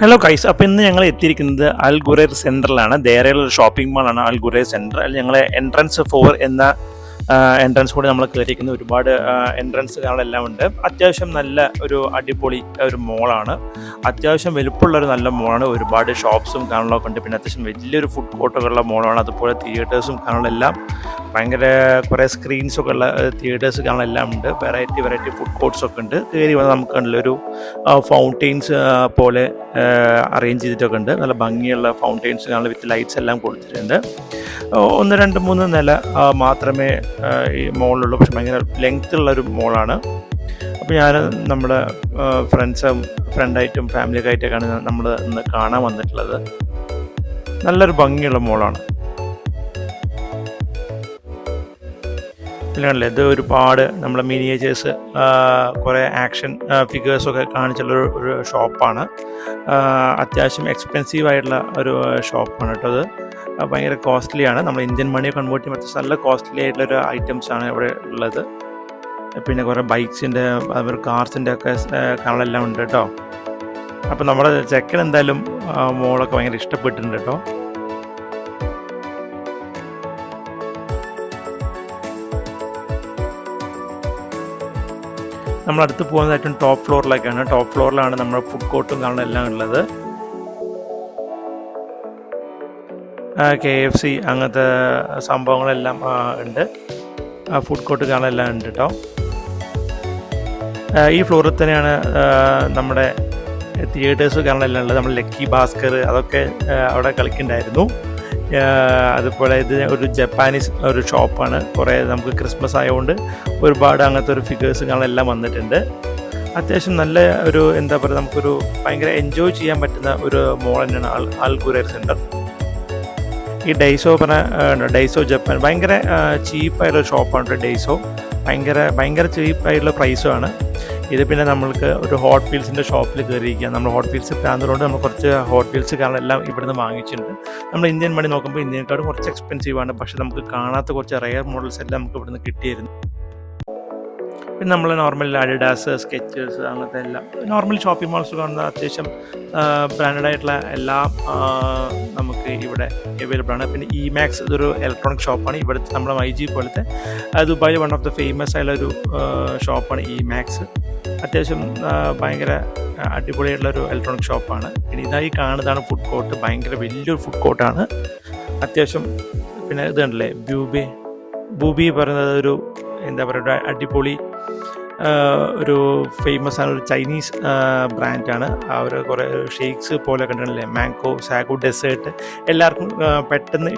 Hello guys, അപ്പോൾ ഇന്ന് ഞങ്ങൾ എത്തിയിരിക്കുന്നത് അൽ ഖുറൈർ സെൻറ്ററിലാണ്. ദേറയിലുള്ള ഒരു ഷോപ്പിംഗ് മാളാണ് അൽ ഖുറൈർ സെൻറ്റർ. അതിൽ ഞങ്ങൾ എൻട്രൻസ് 4 എന്ന എൻട്രൻസ് കൂടി നമ്മൾ കയറിയിരിക്കുന്നത്. ഒരുപാട് എൻട്രൻസ് കാണാനെല്ലാം ഉണ്ട്. അത്യാവശ്യം നല്ല ഒരു അടിപൊളി ഒരു മോളാണ്. അത്യാവശ്യം വലുപ്പമുള്ളൊരു നല്ല മോളാണ്. ഒരുപാട് ഷോപ്സും കാണാനൊക്കെ ഉണ്ട്. പിന്നെ അത്യാവശ്യം വലിയൊരു ഫുഡ് കോർട്ടൊക്കെയുള്ള മോളാണ്. അതുപോലെ തിയേറ്റേഴ്സും കാണാനെല്ലാം ഭയങ്കര കുറേ സ്ക്രീൻസൊക്കെ ഉള്ള തിയേറ്റേഴ്സ് കാണാനെല്ലാം ഉണ്ട്. വെറൈറ്റി ഫുഡ് കോർട്ട്സൊക്കെ ഉണ്ട്. കയറി വന്നാൽ നമുക്ക് നല്ലൊരു ഫൗണ്ടെയിൻസ് പോലെ അറേഞ്ച് ചെയ്തിട്ടൊക്കെ ഉണ്ട്. നല്ല ഭംഗിയുള്ള ഫൗണ്ടെയിൻസ് കാണാൻ വിത്ത് ലൈറ്റ്സ് എല്ലാം കൊടുത്തിട്ടുണ്ട്. 1, 2, 3 നില മാത്രമേ ഈ മോളുള്ളൂ. പക്ഷെ ഭയങ്കര ലെങ്ത്തുള്ളൊരു മോളാണ്. അപ്പോൾ ഞാൻ നമ്മുടെ ഫ്രണ്ടായിട്ടും ഫാമിലിയൊക്കെ ആയിട്ടൊക്കെയാണ് നമ്മൾ ഇന്ന് കാണാൻ വന്നിട്ടുള്ളത്. നല്ലൊരു ഭംഗിയുള്ള മോളാണ്. ഇതിലാണല്ലേ ഇത് ഒരുപാട് നമ്മളെ മിനിയേച്ചേഴ്സ്, കുറേ ആക്ഷൻ ഫിഗേഴ്സൊക്കെ കാണിച്ചുള്ള ഒരു ഷോപ്പാണ്. അത്യാവശ്യം എക്സ്പെൻസീവ് ആയിട്ടുള്ള ഒരു ഷോപ്പാണ് കേട്ടോ. അത് ഭയങ്കര കോസ്റ്റ്ലിയാണ്. നമ്മൾ ഇന്ത്യൻ മണിയെ കൺവേർട്ട് ചെയ്യുമ്പോൾ നല്ല കോസ്റ്റ്ലി ആയിട്ടുള്ളൊരു ഐറ്റംസാണ് ഇവിടെ ഉള്ളത്. പിന്നെ കുറേ ബൈക്സിൻ്റെ അതുപോലെ കാർസിൻ്റെ ഒക്കെ കാണലെല്ലാം ഉണ്ട് കേട്ടോ. അപ്പോൾ നമ്മുടെ ചെക്കൻ എന്തായാലും മോളൊക്കെ ഭയങ്കര ഇഷ്ടപ്പെട്ടിട്ടുണ്ട് കേട്ടോ. നമ്മളടുത്ത് പോകുന്നത് ഏറ്റവും ടോപ്പ് ഫ്ലോറിലേക്കാണ്. ടോപ്പ് ഫ്ലോറിലാണ് നമ്മുടെ ഫുഡ് കോർട്ടും കാണാനെല്ലാം ഉള്ളത്. KFC അങ്ങനത്തെ സംഭവങ്ങളെല്ലാം ഉണ്ട്. ഫുഡ് കോർട്ട് കാണാനെല്ലാം ഉണ്ട് കേട്ടോ. ഈ ഫ്ലോറിൽ തന്നെയാണ് നമ്മുടെ തിയേറ്റേഴ്സ് കാണാനെല്ലാം ഉള്ളത്. നമ്മൾ ലക്കി ഭാസ്കർ അതൊക്കെ അവിടെ കളിക്കുന്നുണ്ടായിരുന്നു. അതുപോലെ ഇത് ഒരു ജപ്പാനീസ് ഒരു ഷോപ്പാണ്. കുറേ നമുക്ക് ക്രിസ്മസ് ആയതുകൊണ്ട് ഒരുപാട് അങ്ങനത്തെ ഒരു ഫിഗേഴ്സ് കാണാനെല്ലാം വന്നിട്ടുണ്ട്. അത്യാവശ്യം നല്ല ഒരു എന്താ പറയുക, നമുക്കൊരു ഭയങ്കര എൻജോയ് ചെയ്യാൻ പറ്റുന്ന ഒരു മോൾ തന്നെയാണ് അൽ ഖുറൈർ സെൻറ്റർ. ഈ ഡൈസോ ജപ്പാൻ ഭയങ്കര ചീപ്പായിട്ടുള്ള ഷോപ്പാണ്. ഡൈസോ ഭയങ്കര ചീപ്പായിട്ടുള്ള പ്രൈസുമാണ്. ഇത് പിന്നെ നമ്മൾക്ക് ഒരു ഹോട്ട് വീൽസിൻ്റെ ഷോപ്പിൽ കയറിയിരിക്കുക. നമ്മൾ ഹോട്ട് വീൽസ് പ്രാന്തതുകൊണ്ട് നമ്മൾ കുറച്ച് ഹോട്ട് വീൽസ് കാണാനെല്ലാം ഇവിടുന്ന് വാങ്ങിച്ചിട്ടുണ്ട്. നമ്മൾ ഇന്ത്യൻ മണി നോക്കുമ്പോൾ ഇന്ത്യക്കാട് കുറച്ച് എക്സ്പെൻസീവാണ്. പക്ഷേ നമുക്ക് കാണാത്ത കുറച്ച് റെയർ മോഡൽസ് എല്ലാം നമുക്ക് ഇവിടുന്ന് കിട്ടിയിരുന്നു. പിന്നെ നമ്മൾ നോർമൽ അഡിഡാസ്, സ്കെച്ചേഴ്സ് അങ്ങനത്തെ എല്ലാം നോർമൽ ഷോപ്പിംഗ് മാൾസ് കാണുന്ന അത്യാവശ്യം ബ്രാൻഡഡ് ആയിട്ടുള്ള എല്ലാം നമുക്ക് ഇവിടെ അവൈലബിൾ ആണ്. പിന്നെ ഇമാക്സ് ഇതൊരു ഇലക്ട്രോണിക് ഷോപ്പാണ്. ഇവിടുത്തെ നമ്മുടെ MyG പോലത്തെ ദുബായിൽ വൺ ഓഫ് ദ ഫേമസ് ആയിട്ടുള്ളൊരു ഷോപ്പാണ് ഇമാക്സ്. അത്യാവശ്യം ഭയങ്കര അടിപൊളിയായിട്ടുള്ളൊരു ഇലക്ട്രോണിക് ഷോപ്പാണ്. പിന്നെ ഇതായി കാണുന്നതാണ് ഫുഡ് കോർട്ട്. ഭയങ്കര വലിയൊരു ഫുഡ് കോർട്ടാണ് അത്യാവശ്യം. പിന്നെ ഇത് കണ്ടല്ലേ ബൂബി പറയുന്നത് ഒരു എന്താ പറയുക, അടിപൊളി ഒരു ഫേമസ് ആണ്. ഒരു ചൈനീസ് ബ്രാൻഡാണ്. അവർ കുറേ ഷേക്സ് പോലെ കണ്ടിട്ടുണ്ടല്ലേ, മാംഗോ സാഗോ ഡെസേർട്ട്. എല്ലാവർക്കും പെട്ടെന്ന്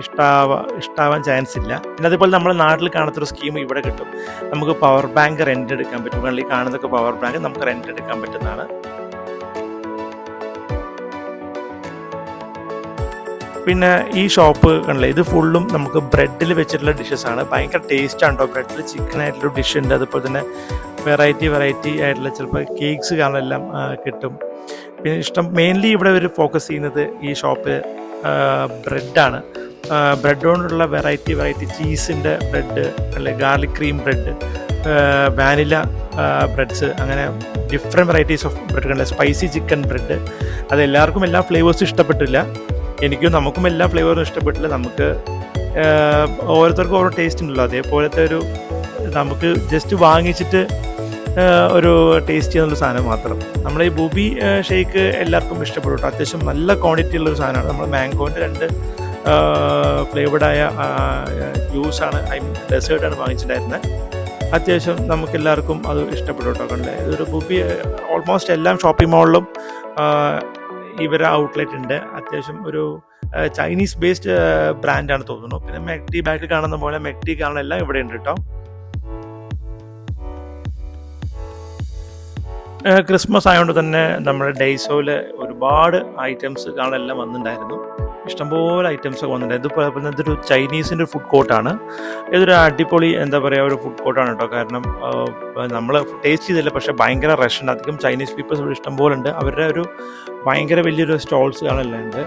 ഇഷ്ടാവാൻ ചാൻസ് ഇല്ല. പിന്നെ അതുപോലെ നമ്മുടെ നാട്ടിൽ കാണാത്തൊരു സ്കീം ഇവിടെ കിട്ടും. നമുക്ക് പവർ ബാങ്ക് റെൻ്റ് എടുക്കാൻ പറ്റും. ഈ കാണുന്നതൊക്കെ പവർ ബാങ്ക് നമുക്ക് റെൻ്റ് എടുക്കാൻ പറ്റുന്നതാണ്. പിന്നെ ഈ ഷോപ്പ് കണ്ടില്ലേ, ഇത് ഫുള്ളും നമുക്ക് ബ്രെഡിൽ വെച്ചിട്ടുള്ള ഡിഷസാണ്. ഭയങ്കര ടേസ്റ്റാണ് കേട്ടോ. ബ്രെഡിൽ ചിക്കൻ ആയിട്ടുള്ള ഡിഷ് ഉണ്ട്. അതുപോലെ തന്നെ വെറൈറ്റി ആയിട്ടുള്ള ചിലപ്പോൾ കേക്ക്സ് കാണാനെല്ലാം കിട്ടും. പിന്നെ മെയിൻലി ഇവിടെ ഒരു ഫോക്കസ് ചെയ്യുന്നത് ഈ ഷോപ്പ് ബ്രെഡാണ്. ബ്രെഡ് കൊണ്ടുള്ള വെറൈറ്റി ചീസിൻ്റെ ബ്രെഡ്, അല്ലെ garlic cream bread, vanilla breads, അങ്ങനെ ഡിഫറെൻറ്റ് വെറൈറ്റീസ് ഓഫ് ബ്രെഡ് കണ്ടില്ല. Spicy chicken bread. അത് എല്ലാവർക്കും എല്ലാ ഫ്ലേവേഴ്സും ഇഷ്ടപ്പെട്ടില്ല. നമുക്കും എല്ലാ ഫ്ലേവറും ഇഷ്ടപ്പെട്ടില്ല. നമുക്ക് ഓരോരുത്തർക്കും ഓരോ ടേസ്റ്റ് ഉണ്ടല്ലോ. അതേപോലത്തെ ഒരു നമുക്ക് ജസ്റ്റ് വാങ്ങിച്ചിട്ട് ഒരു ടേസ്റ്റ് ചെയ്യുന്നൊരു സാധനം മാത്രം. നമ്മൾ ഈ ബൂബി ഷേക്ക് എല്ലാവർക്കും ഇഷ്ടപ്പെടും. അത്യാവശ്യം നല്ല ക്വാണ്ടിറ്റി ഉള്ളൊരു സാധനമാണ്. നമ്മൾ മാംഗോൻ്റെ 2 ഫ്ലേവേഡായ ജ്യൂസാണ്, ഡെസേർട്ടാണ് വാങ്ങിച്ചിട്ടുണ്ടായിരുന്നത്. അത്യാവശ്യം നമുക്കെല്ലാവർക്കും അത് ഇഷ്ടപ്പെടും കേട്ടോ. കണ്ടേ, ഇതൊരു ബൂബി ഓൾമോസ്റ്റ് എല്ലാ ഷോപ്പിംഗ് മാളിലും ഇവരെ ഔട്ട്ലെറ്റ് ഉണ്ട്. അത്യാവശ്യം ഒരു ചൈനീസ് ബേസ്ഡ് ബ്രാൻഡാണ് തോന്നുന്നു. പിന്നെ മെക്ഡി ബാക്കിൽ കാണുന്ന പോലെ മെക്ഡി കാണാനെല്ലാം ഇവിടെ ഉണ്ട് കേട്ടോ. ക്രിസ്മസ് ആയതുകൊണ്ട് തന്നെ നമ്മുടെ ഡൈസോയിൽ ഒരുപാട് ഐറ്റംസ് കാണാനെല്ലാം വന്നിട്ടുണ്ടായിരുന്നു. ഇഷ്ടംപോലെ ഐറ്റംസ് ഒക്കെ വന്നിട്ടുണ്ട്. ഇതുപോലെ ഇതൊരു ചൈനീസിൻ്റെ ഫുഡ് കോർട്ടാണ്. ഇതൊരു അടിപൊളി എന്താ പറയുക ഒരു ഫുഡ് കോർട്ടാണ് കേട്ടോ. കാരണം നമ്മൾ ടേസ്റ്റ് ചെയ്തില്ല, പക്ഷേ ഭയങ്കര റഷുണ്ട്. അധികം ചൈനീസ് പീപ്പിൾസ് ഇവിടെ ഇഷ്ടംപോലെ ഉണ്ട്. അവരുടെ ഒരു ഭയങ്കര വലിയൊരു സ്റ്റോൾസ് കാണാനെല്ലാം ഉണ്ട്.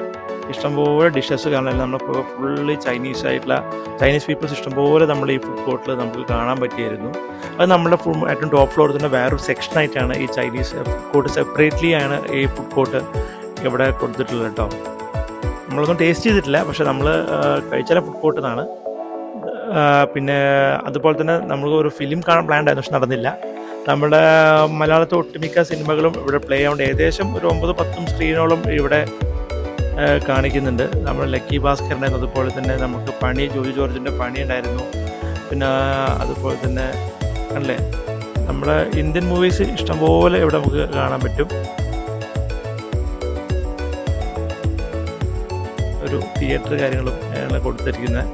ഇഷ്ടംപോലെ ഡിഷസ് കാണാനെല്ലാം നമ്മളിപ്പോൾ ഫുള്ളി ചൈനീസ് പീപ്പിൾസ് ഇഷ്ടംപോലെ നമ്മൾ ഈ ഫുഡ് കോർട്ടിൽ നമുക്ക് കാണാൻ പറ്റിയായിരുന്നു. അത് നമ്മുടെ ഏറ്റവും ടോപ്പ് ഫ്ലോറിൽ തന്നെ വേറൊരു സെക്ഷനായിട്ടാണ് ഈ ചൈനീസ് ഫുഡ് കോർട്ട്. സെപ്പറേറ്റ്ലി ആണ് ഈ ഫുഡ് കോർട്ട് ഇവിടെ കൊടുത്തിട്ടുള്ളത് കേട്ടോ. നമ്മളൊന്നും ടേസ്റ്റ് ചെയ്തിട്ടില്ല, പക്ഷെ നമ്മൾ കഴിച്ചാൽ ഫുഡ് കോർട്ട് നിന്നാണ്. പിന്നെ അതുപോലെ തന്നെ നമുക്ക് ഒരു ഫിലിം കാണാൻ പ്ലാൻ ഉണ്ടായിരുന്നു, പക്ഷെ നടന്നില്ല. നമ്മുടെ മലയാളത്തെ ഒട്ടുമിക്ക സിനിമകളും ഇവിടെ പ്ലേ ആവുന്നുണ്ട്. ഏകദേശം ഒരു 9-10 സ്ക്രീനോളം ഇവിടെ കാണിക്കുന്നുണ്ട്. നമ്മൾ ലക്കി ഭാസ്കറിൻ്റെ, അതുപോലെ തന്നെ നമുക്ക് പണി, ജോജി ജോർജിൻ്റെ പണി ഉണ്ടായിരുന്നു. പിന്നെ അതുപോലെ തന്നെ അല്ലേ നമ്മുടെ ഇന്ത്യൻ മൂവീസ് ഇഷ്ടംപോലെ ഇവിടെ നമുക്ക് കാണാൻ പറ്റും. ഒരു തിയേറ്റർ കാര്യങ്ങളും കൊടുത്തിരിക്കുന്നത്.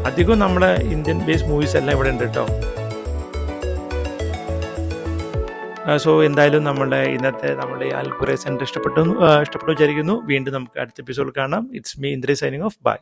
അധികവും നമ്മുടെ ഇന്ത്യൻ ബേസ് മൂവീസ് എല്ലാം ഇവിടെ ഉണ്ട് കേട്ടോ. സോ എന്തായാലും ഇന്നത്തെ നമ്മുടെ ഈ അൽഖുറൈ സെൻറ്റർ ഇഷ്ടപ്പെട്ടു വിചാരിക്കുന്നു. വീണ്ടും നമുക്ക് അടുത്ത എപ്പിസോഡിൽ കാണാം. It's me Indri signing off. By.